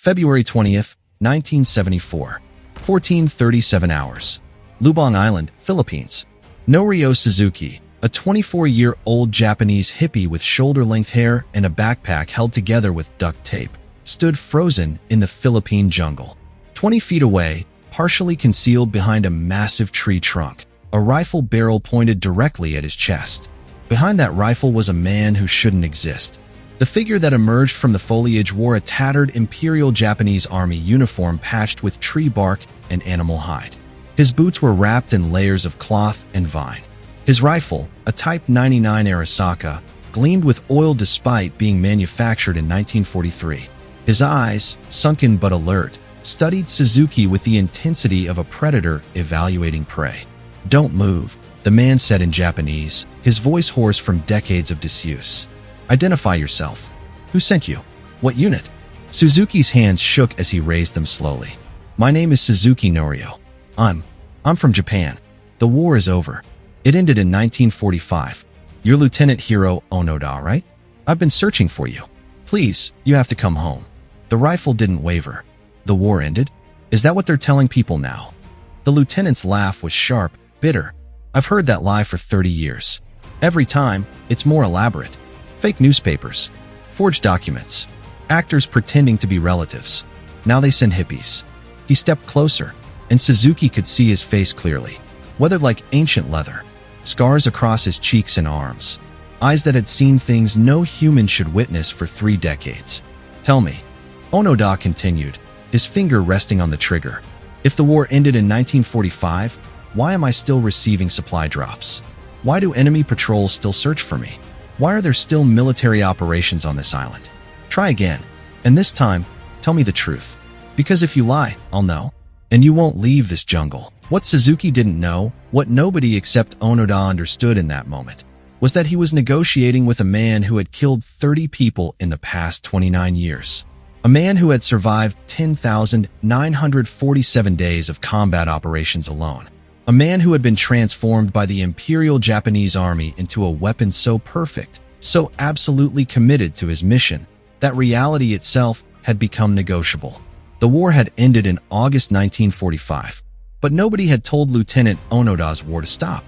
February 20th, 1974, 14:37 hours. Lubang Island, Philippines. Norio Suzuki, a 24-year-old Japanese hippie with shoulder-length hair and a backpack held together with duct tape, stood frozen in the Philippine jungle. 20 feet away, partially concealed behind a massive tree trunk, a rifle barrel pointed directly at his chest. Behind that rifle was a man who shouldn't exist. The figure that emerged from the foliage wore a tattered Imperial Japanese Army uniform patched with tree bark and animal hide. His boots were wrapped in layers of cloth and vine. His rifle, a Type 99 Arisaka, gleamed with oil despite being manufactured in 1943. His eyes, sunken but alert, studied Suzuki with the intensity of a predator evaluating prey. "Don't move," the man said in Japanese, his voice hoarse from decades of disuse. "Identify yourself. Who sent you? What unit?" Suzuki's hands shook as he raised them slowly. "My name is Suzuki Norio. I'm from Japan. The war is over. It ended in 1945. You're Lieutenant Hiroo Onoda, right? I've been searching for you. Please, you have to come home." The rifle didn't waver. "The war ended? Is that what they're telling people now?" The lieutenant's laugh was sharp, bitter. "I've heard that lie for 30 years. Every time, it's more elaborate. Fake newspapers, forged documents, actors pretending to be relatives. Now they send hippies." He stepped closer, and Suzuki could see his face clearly, weathered like ancient leather, scars across his cheeks and arms, eyes that had seen things no human should witness for 3 decades. "Tell me," Onoda continued, his finger resting on the trigger, "if the war ended in 1945, why am I still receiving supply drops? Why do enemy patrols still search for me? Why are there still military operations on this island? Try again, and this time, tell me the truth. Because if you lie, I'll know, and you won't leave this jungle." What Suzuki didn't know, what nobody except Onoda understood in that moment, was that he was negotiating with a man who had killed 30 people in the past 29 years. A man who had survived 10,947 days of combat operations alone. A man who had been transformed by the Imperial Japanese Army into a weapon so perfect, so absolutely committed to his mission, that reality itself had become negotiable. The war had ended in August 1945, but nobody had told Lieutenant Onoda's war to stop,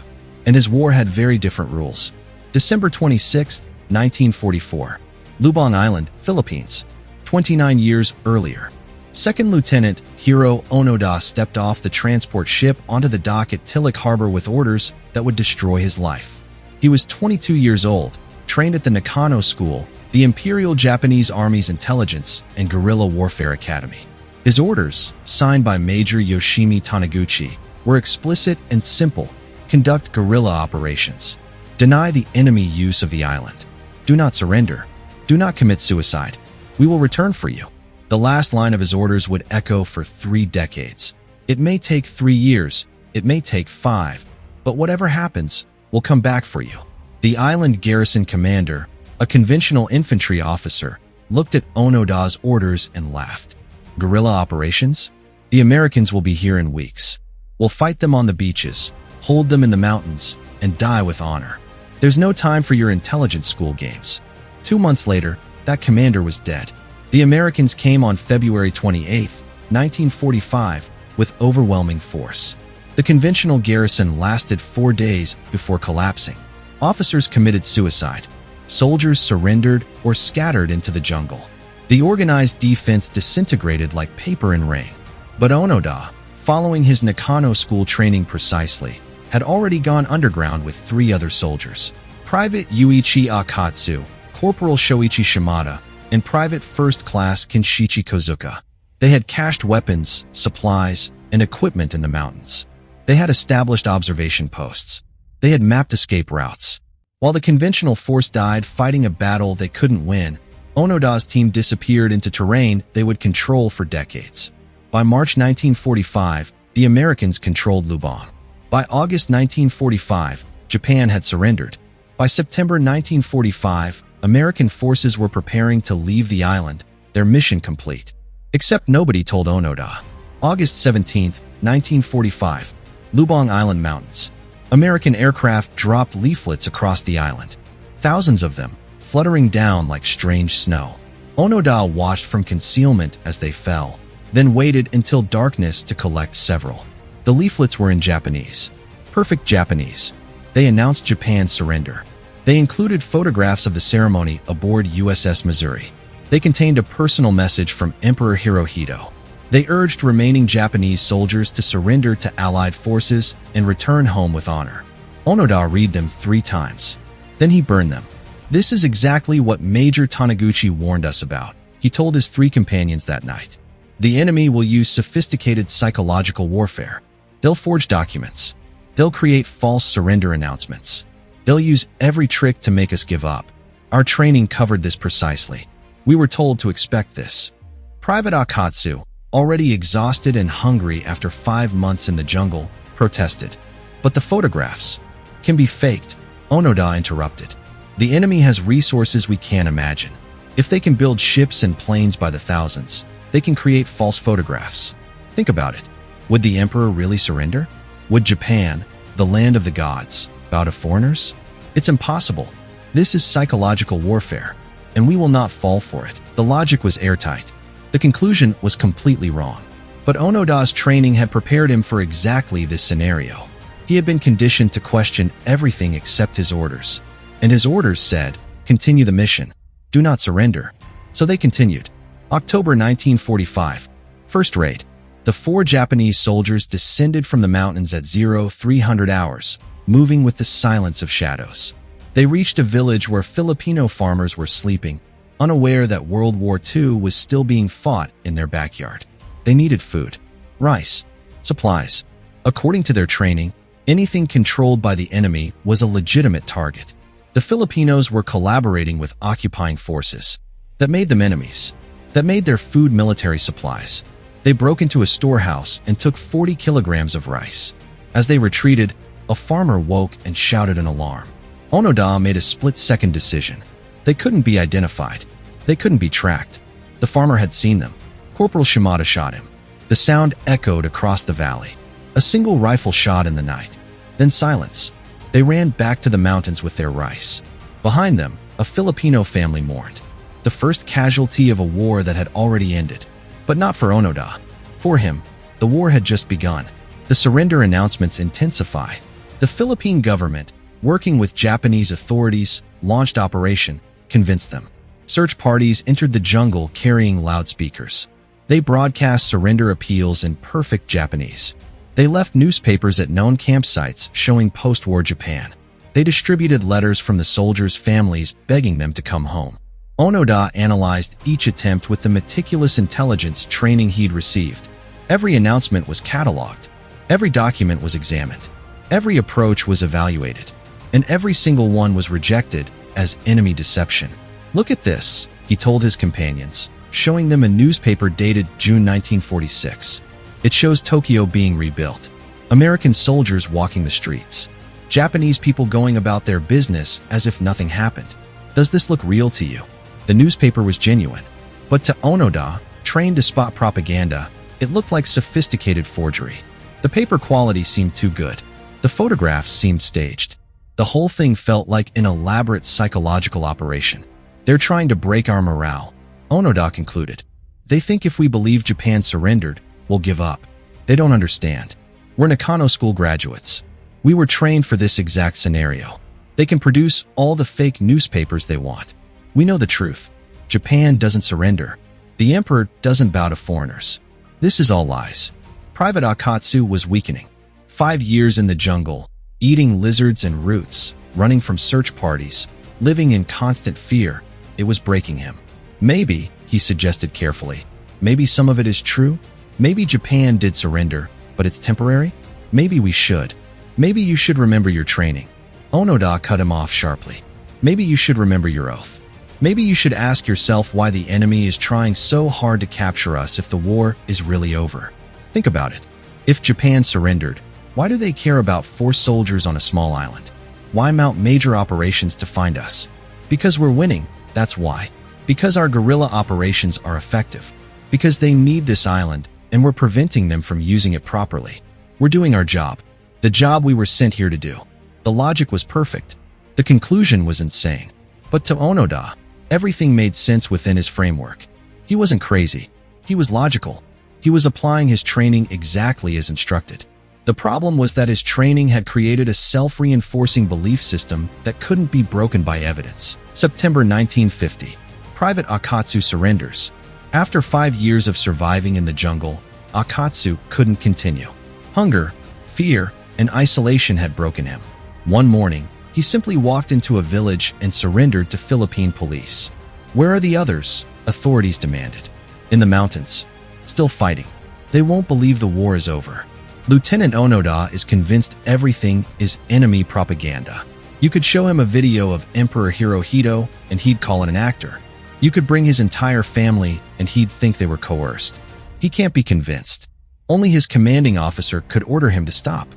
and his war had very different rules. December 26, 1944, Lubang Island, Philippines. 29 years earlier, Second Lieutenant Hiroo Onoda stepped off the transport ship onto the dock at Tilak Harbor with orders that would destroy his life. He was 22 years old, trained at the Nakano School, the Imperial Japanese Army's intelligence and guerrilla warfare academy. His orders, signed by Major Yoshimi Taniguchi, were explicit and simple: conduct guerrilla operations. Deny the enemy use of the island. Do not surrender. Do not commit suicide. We will return for you. The last line of his orders would echo for 3 decades. It may take 3 years, it may take 5, but whatever happens, we'll come back for you. The island garrison commander, a conventional infantry officer, looked at Onoda's orders and laughed. "Guerrilla operations? The Americans will be here in weeks. We'll fight them on the beaches, hold them in the mountains, and die with honor. There's no time for your intelligence school games." 2 months later, that commander was dead. The Americans came on February 28, 1945, with overwhelming force. The conventional garrison lasted 4 days before collapsing. Officers committed suicide. Soldiers surrendered or scattered into the jungle. The organized defense disintegrated like paper in rain. But Onoda, following his Nakano School training precisely, had already gone underground with 3 other soldiers: Private Yuichi Akatsu, Corporal Shoichi Shimada, and Private First Class Kenshichi Kozuka. They had cached weapons, supplies, and equipment in the mountains. They had established observation posts. They had mapped escape routes. While the conventional force died fighting a battle they couldn't win, Onoda's team disappeared into terrain they would control for decades. By March 1945, the Americans controlled Lubang. By August 1945, Japan had surrendered. By September 1945, American forces were preparing to leave the island, their mission complete. Except nobody told Onoda. August 17, 1945, Lubang Island Mountains. American aircraft dropped leaflets across the island. Thousands of them, fluttering down like strange snow. Onoda watched from concealment as they fell, then waited until darkness to collect several. The leaflets were in Japanese. Perfect Japanese. They announced Japan's surrender. They included photographs of the ceremony aboard USS Missouri. They contained a personal message from Emperor Hirohito. They urged remaining Japanese soldiers to surrender to Allied forces and return home with honor. Onoda read them 3 times. Then he burned them. This is exactly what Major Taniguchi warned us about. He told his 3 companions that night. The enemy will use sophisticated psychological warfare. They'll forge documents. They'll create false surrender announcements. They'll use every trick to make us give up. Our training covered this precisely. We were told to expect this. Private Akatsu, already exhausted and hungry after 5 months in the jungle, protested. But the photographs can be faked, Onoda interrupted. The enemy has resources we can't imagine. If they can build ships and planes by the thousands, they can create false photographs. Think about it. Would the emperor really surrender? Would Japan, the land of the gods, bow to foreigners? It's impossible. This is psychological warfare, and we will not fall for it. The logic was airtight. The conclusion was completely wrong. But Onoda's training had prepared him for exactly this scenario. He had been conditioned to question everything except his orders. And his orders said, continue the mission. Do not surrender. So they continued. October 1945. First raid. The 4 Japanese soldiers descended from the mountains at 0300 hours, moving with the silence of shadows. They reached a village where Filipino farmers were sleeping, unaware that World War II was still being fought in their backyard. They needed food, rice, supplies. According to their training, anything controlled by the enemy was a legitimate target. The Filipinos were collaborating with occupying forces that made them enemies, that made their food military supplies. They broke into a storehouse and took 40 kilograms of rice. As they retreated, a farmer woke and shouted an alarm. Onoda made a split-second decision. They couldn't be identified. They couldn't be tracked. The farmer had seen them. Corporal Shimada shot him. The sound echoed across the valley. A single rifle shot in the night. Then silence. They ran back to the mountains with their rice. Behind them, a Filipino family mourned. The first casualty of a war that had already ended. But not for Onoda. For him, the war had just begun. The surrender announcements intensify. The Philippine government, working with Japanese authorities, launched Operation Convince Them. Search parties entered the jungle carrying loudspeakers. They broadcast surrender appeals in perfect Japanese. They left newspapers at known campsites showing post-war Japan. They distributed letters from the soldiers' families begging them to come home. Onoda analyzed each attempt with the meticulous intelligence training he'd received. Every announcement was cataloged. Every document was examined. Every approach was evaluated. And every single one was rejected as enemy deception. Look at this, he told his companions, showing them a newspaper dated June 1946. It shows Tokyo being rebuilt. American soldiers walking the streets. Japanese people going about their business as if nothing happened. Does this look real to you? The newspaper was genuine. But to Onoda, trained to spot propaganda, it looked like sophisticated forgery. The paper quality seemed too good. The photographs seemed staged. The whole thing felt like an elaborate psychological operation. They're trying to break our morale, Onoda concluded. They think if we believe Japan surrendered, we'll give up. They don't understand. We're Nakano School graduates. We were trained for this exact scenario. They can produce all the fake newspapers they want. We know the truth. Japan doesn't surrender. The emperor doesn't bow to foreigners. This is all lies. Private Akatsu was weakening. 5 years in the jungle, eating lizards and roots, running from search parties, living in constant fear, it was breaking him. Maybe, he suggested carefully, maybe some of it is true. Maybe Japan did surrender, but it's temporary? Maybe we should. Maybe you should remember your training. Onoda cut him off sharply. Maybe you should remember your oath. Maybe you should ask yourself why the enemy is trying so hard to capture us if the war is really over. Think about it. If Japan surrendered, why do they care about 4 soldiers on a small island? Why mount major operations to find us? Because we're winning, that's why. Because our guerrilla operations are effective. Because they need this island, and we're preventing them from using it properly. We're doing our job. The job we were sent here to do. The logic was perfect. The conclusion was insane. But to Onoda, Everything made sense within his framework. He wasn't crazy. He was logical. He was applying his training exactly as instructed. The problem was that his training had created a self-reinforcing belief system that couldn't be broken by evidence. September 1950. Private Akatsu surrenders. After 5 years of surviving in the jungle, Akatsu couldn't continue. Hunger, fear, and isolation had broken him. One morning, he simply walked into a village and surrendered to Philippine police. "Where are the others?" authorities demanded. "In the mountains. Still fighting. They won't believe the war is over." Lieutenant Onoda is convinced everything is enemy propaganda. You could show him a video of Emperor Hirohito and he'd call it an actor. You could bring his entire family and he'd think they were coerced. He can't be convinced. Only his commanding officer could order him to stop.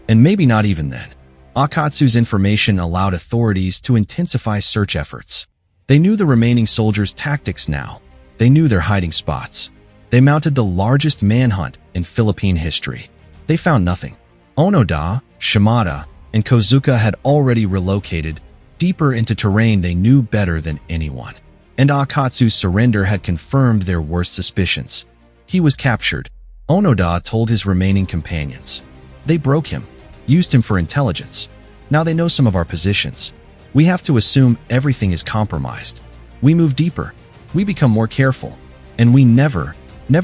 And maybe not even then. Akatsu's information allowed authorities to intensify search efforts. They knew the remaining soldiers' tactics now. They knew their hiding spots. They mounted the largest manhunt in Philippine history. They found nothing. Onoda, Shimada, and Kozuka had already relocated deeper into terrain they knew better than anyone. And Akatsu's surrender had confirmed their worst suspicions. He was captured. Onoda told his remaining companions. They broke him, used him for intelligence. Now they know some of our positions. We have to assume everything is compromised. We move deeper. We become more careful. And we never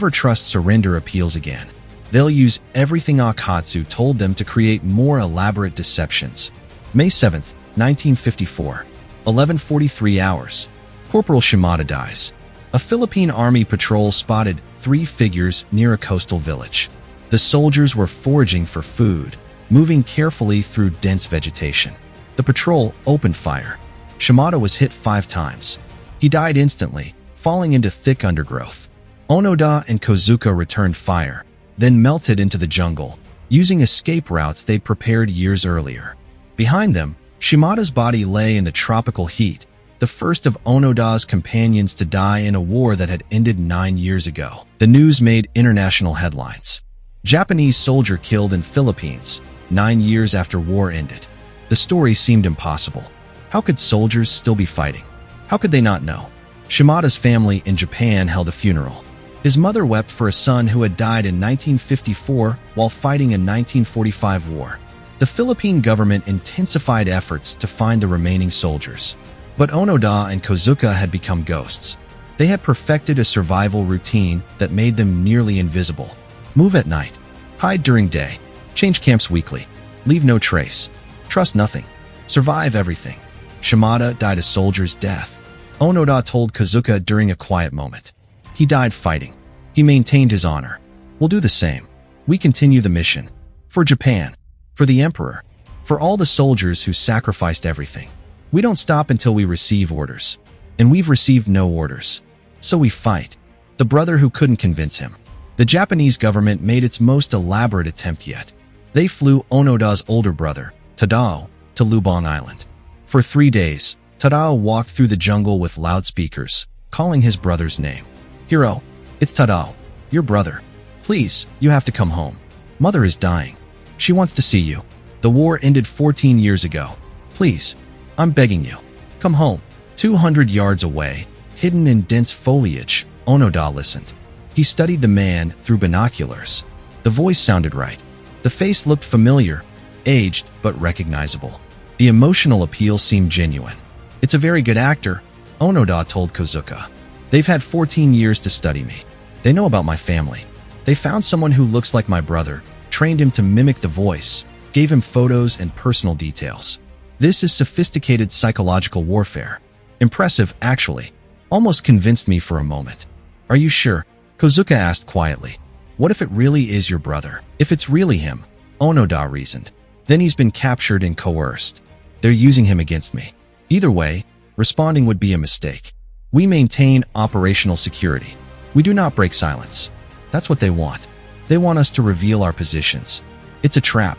trust surrender appeals again. They'll use everything Akatsu told them to create more elaborate deceptions. May 7, 1954, 11:43 hours. Corporal Shimada dies. A Philippine army patrol spotted 3 figures near a coastal village. The soldiers were foraging for food, moving carefully through dense vegetation. The patrol opened fire. Shimada was hit 5 times. He died instantly, falling into thick undergrowth. Onoda and Kozuka returned fire, then melted into the jungle, using escape routes they'd prepared years earlier. Behind them, Shimada's body lay in the tropical heat, the first of Onoda's companions to die in a war that had ended 9 years ago. The news made international headlines. Japanese soldier killed in Philippines, 9 years after war ended. The story seemed impossible. How could soldiers still be fighting? How could they not know? Shimada's family in Japan held a funeral. His mother wept for a son who had died in 1954 while fighting a 1945 war. The Philippine government intensified efforts to find the remaining soldiers. But Onoda and Kozuka had become ghosts. They had perfected a survival routine that made them nearly invisible. Move at night. Hide during day. Change camps weekly. Leave no trace. Trust nothing. Survive everything. Shimada died a soldier's death. Onoda told Kozuka during a quiet moment. He died fighting. He maintained his honor. We'll do the same. We continue the mission. For Japan. For the Emperor. For all the soldiers who sacrificed everything. We don't stop until we receive orders. And we've received no orders. So we fight. The brother who couldn't convince him. The Japanese government made its most elaborate attempt yet. They flew Onoda's older brother, Tadao, to Lubang Island. For 3 days, Tadao walked through the jungle with loudspeakers, calling his brother's name. "Hiro, it's Tadao, your brother. Please, you have to come home. Mother is dying. She wants to see you. The war ended 14 years ago. Please, I'm begging you. Come home." 200 yards away, hidden in dense foliage, Onoda listened. He studied the man through binoculars. The voice sounded right. The face looked familiar, aged but recognizable. The emotional appeal seemed genuine. "It's a very good actor," Onoda told Kozuka. "They've had 14 years to study me. They know about my family. They found someone who looks like my brother, trained him to mimic the voice, gave him photos and personal details. This is sophisticated psychological warfare. Impressive, actually. Almost convinced me for a moment." "Are you sure?" Kozuka asked quietly. "What if it really is your brother? If it's really him?" Onoda reasoned. "Then he's been captured and coerced. They're using him against me. Either way, responding would be a mistake. We maintain operational security. We do not break silence. That's what they want. They want us to reveal our positions. It's a trap."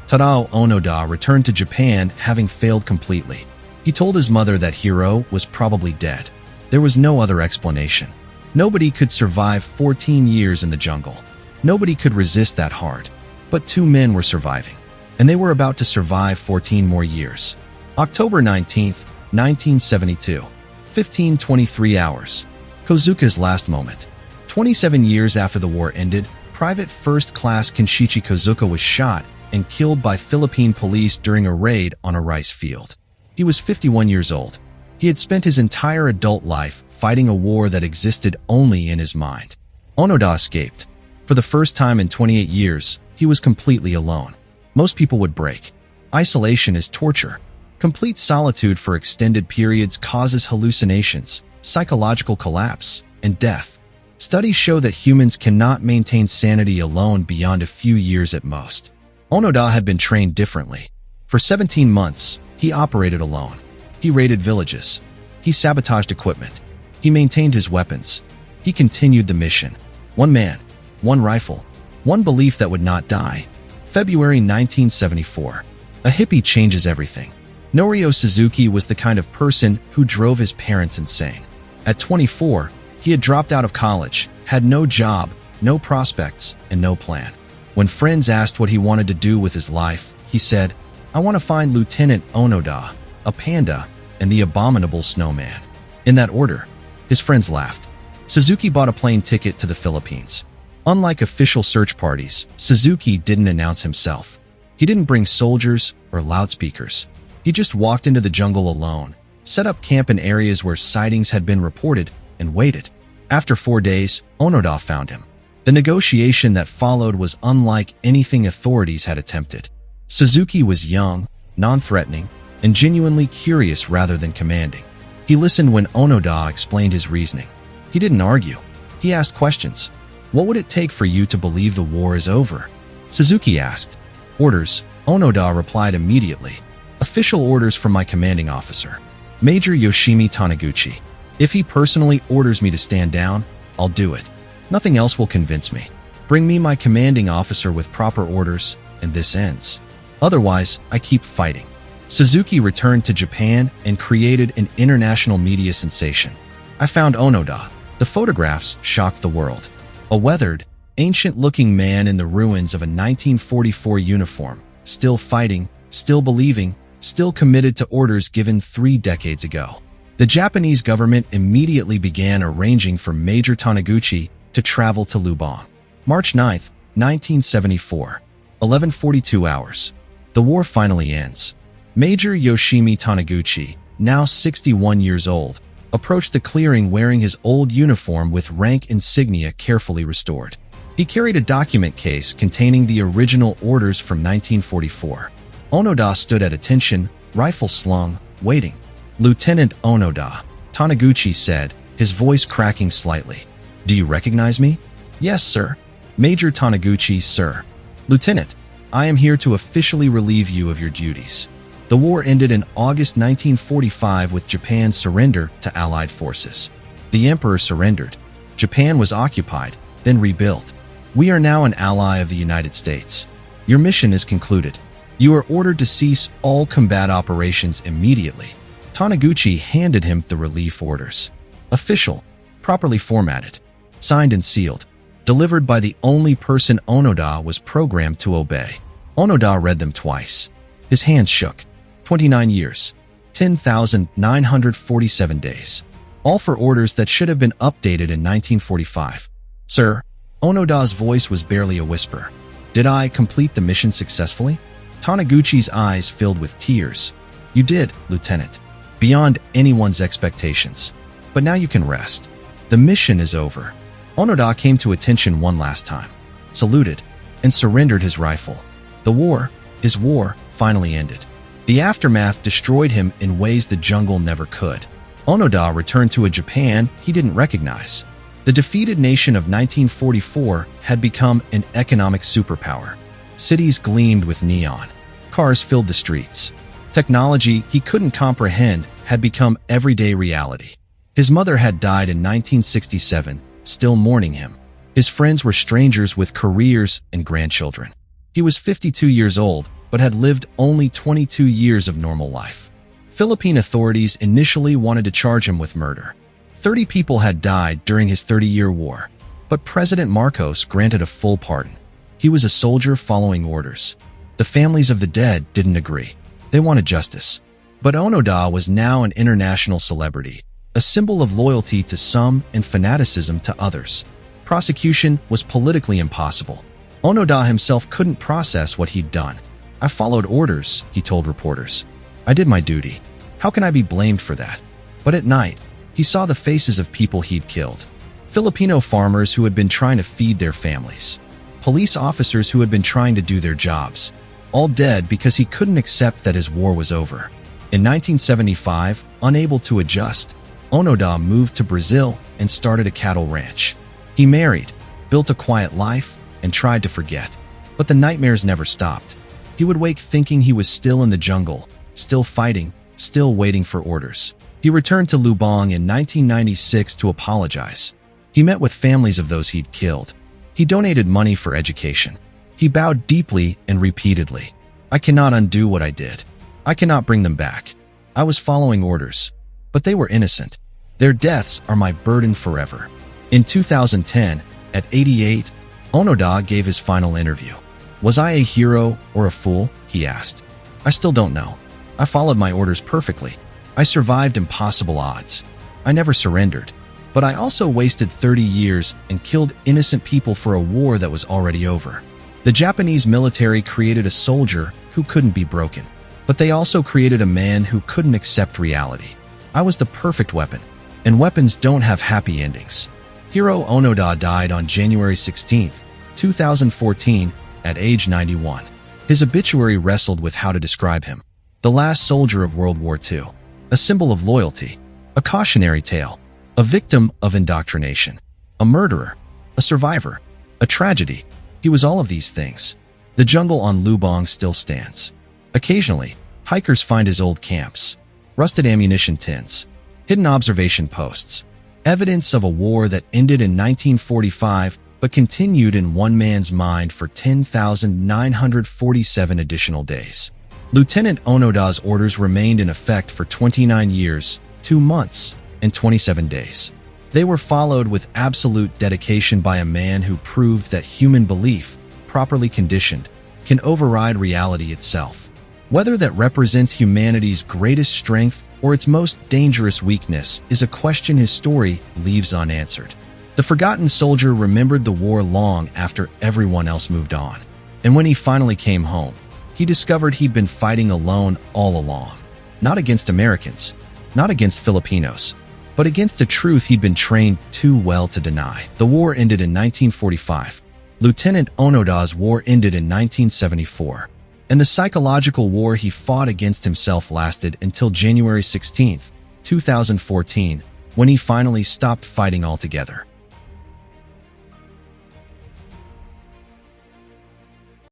Tadao Onoda returned to Japan having failed completely. He told his mother that Hiro was probably dead. There was no other explanation. Nobody could survive 14 years in the jungle. Nobody could resist that hard. But 2 men were surviving. And they were about to survive 14 more years. October 19, 1972. 15:23 hours. Kozuka's last moment. 27 years after the war ended, Private First Class Kenshichi Kozuka was shot and killed by Philippine police during a raid on a rice field. He was 51 years old. He had spent his entire adult life fighting a war that existed only in his mind. Onoda escaped. For the first time in 28 years, he was completely alone. Most people would break. Isolation is torture. Complete solitude for extended periods causes hallucinations, psychological collapse, and death. Studies show that humans cannot maintain sanity alone beyond a few years at most. Onoda had been trained differently. For 17 months, he operated alone. He raided villages. He sabotaged equipment. He maintained his weapons. He continued the mission. One man, one rifle, one belief that would not die. February 1974. A hippie changes everything. Norio Suzuki was the kind of person who drove his parents insane. At 24, he had dropped out of college, had no job, no prospects, and no plan. When friends asked what he wanted to do with his life, he said, "I want to find Lieutenant Onoda, a panda, and the abominable snowman." In that order. His friends laughed. Suzuki bought a plane ticket to the Philippines. Unlike official search parties, Suzuki didn't announce himself. He didn't bring soldiers or loudspeakers. He just walked into the jungle alone, set up camp in areas where sightings had been reported, and waited. After 4 days, Onoda found him. The negotiation that followed was unlike anything authorities had attempted. Suzuki was young, non-threatening, and genuinely curious rather than commanding. He listened when Onoda explained his reasoning. He didn't argue. He asked questions. "What would it take for you to believe the war is over?" Suzuki asked. "Orders," Onoda replied immediately. "Official orders from my commanding officer, Major Yoshimi Taniguchi. If he personally orders me to stand down, I'll do it. Nothing else will convince me. Bring me my commanding officer with proper orders, and this ends. Otherwise, I keep fighting." Suzuki returned to Japan and created an international media sensation. "I found Onoda." The photographs shocked the world. A weathered, ancient-looking man in the ruins of a 1944 uniform, still fighting, still believing, still committed to orders given 3 decades ago. The Japanese government immediately began arranging for Major Taniguchi to travel to Lubang. March 9, 1974, 11:42 hours. The war finally ends. Major Yoshimi Taniguchi, now 61 years old, approached the clearing wearing his old uniform with rank insignia carefully restored. He carried a document case containing the original orders from 1944. Onoda stood at attention, rifle slung, waiting. "Lieutenant Onoda," Taniguchi said, his voice cracking slightly. "Do you recognize me?" "Yes, sir." "Major Taniguchi, sir." "Lieutenant, I am here to officially relieve you of your duties." The war ended in August 1945 with Japan's surrender to Allied forces. The Emperor surrendered. Japan was occupied, then rebuilt. "We are now an ally of the United States. Your mission is concluded. You are ordered to cease all combat operations immediately." Taniguchi handed him the relief orders. Official, properly formatted, signed and sealed, delivered by the only person Onoda was programmed to obey. Onoda read them twice. His hands shook. 29 years, 10,947 days. All for orders that should have been updated in 1945. "Sir," Onoda's voice was barely a whisper. "Did I complete the mission successfully?" Taniguchi's eyes filled with tears. "You did, Lieutenant. Beyond anyone's expectations. But now you can rest. The mission is over." Onoda came to attention one last time, saluted, and surrendered his rifle. The war, his war, finally ended. The aftermath destroyed him in ways the jungle never could. Onoda returned to a Japan he didn't recognize. The defeated nation of 1944 had become an economic superpower. Cities gleamed with neon. Cars filled the streets. Technology he couldn't comprehend had become everyday reality. His mother had died in 1967, still mourning him. His friends were strangers with careers and grandchildren. He was 52 years old, but had lived only 22 years of normal life. Philippine authorities initially wanted to charge him with murder. 30 people had died during his 30-year war, but President Marcos granted a full pardon. He was a soldier following orders. The families of the dead didn't agree. They wanted justice. But Onoda was now an international celebrity. a symbol of loyalty to some and fanaticism to others. Prosecution was politically impossible. Onoda himself couldn't process what he'd done. "I followed orders," he told reporters. "I did my duty. How can I be blamed for that?" But at night, he saw the faces of people he'd killed. Filipino farmers who had been trying to feed their families. Police officers who had been trying to do their jobs. All dead because he couldn't accept that his war was over. In 1975, unable to adjust, Onoda moved to Brazil and started a cattle ranch. He married, built a quiet life, and tried to forget. But the nightmares never stopped. He would wake thinking he was still in the jungle, still fighting, still waiting for orders. He returned to Lubang in 1996 to apologize. He met with families of those he'd killed. He donated money for education. He bowed deeply and repeatedly. "I cannot undo what I did. I cannot bring them back. I was following orders. But they were innocent. Their deaths are my burden forever." In 2010, at 88, Onoda gave his final interview. "Was I a hero or a fool?" he asked. "I still don't know. I followed my orders perfectly. I survived impossible odds. I never surrendered. But I also wasted 30 years and killed innocent people for a war that was already over." The Japanese military created a soldier who couldn't be broken. But they also created a man who couldn't accept reality. "I was the perfect weapon. And weapons don't have happy endings." Hiroo Onoda died on January 16, 2014, at age 91. His obituary wrestled with how to describe him. The last soldier of World War II. A symbol of loyalty. A cautionary tale. A victim of indoctrination. A murderer. A survivor. A tragedy. He was all of these things. The jungle on Lubang still stands. Occasionally, hikers find his old camps. Rusted ammunition tins. Hidden observation posts. Evidence of a war that ended in 1945 but continued in one man's mind for 10,947 additional days. Lieutenant Onoda's orders remained in effect for 29 years, 2 months, and 27 days. They were followed with absolute dedication by a man who proved that human belief, properly conditioned, can override reality itself. Whether that represents humanity's greatest strength or its most dangerous weakness is a question his story leaves unanswered. The forgotten soldier remembered the war long after everyone else moved on. And when he finally came home, he discovered he'd been fighting alone all along. Not against Americans, not against Filipinos, but against a truth he'd been trained too well to deny. The war ended in 1945. Lieutenant Onoda's war ended in 1974. And the psychological war he fought against himself lasted until January 16, 2014, when he finally stopped fighting altogether.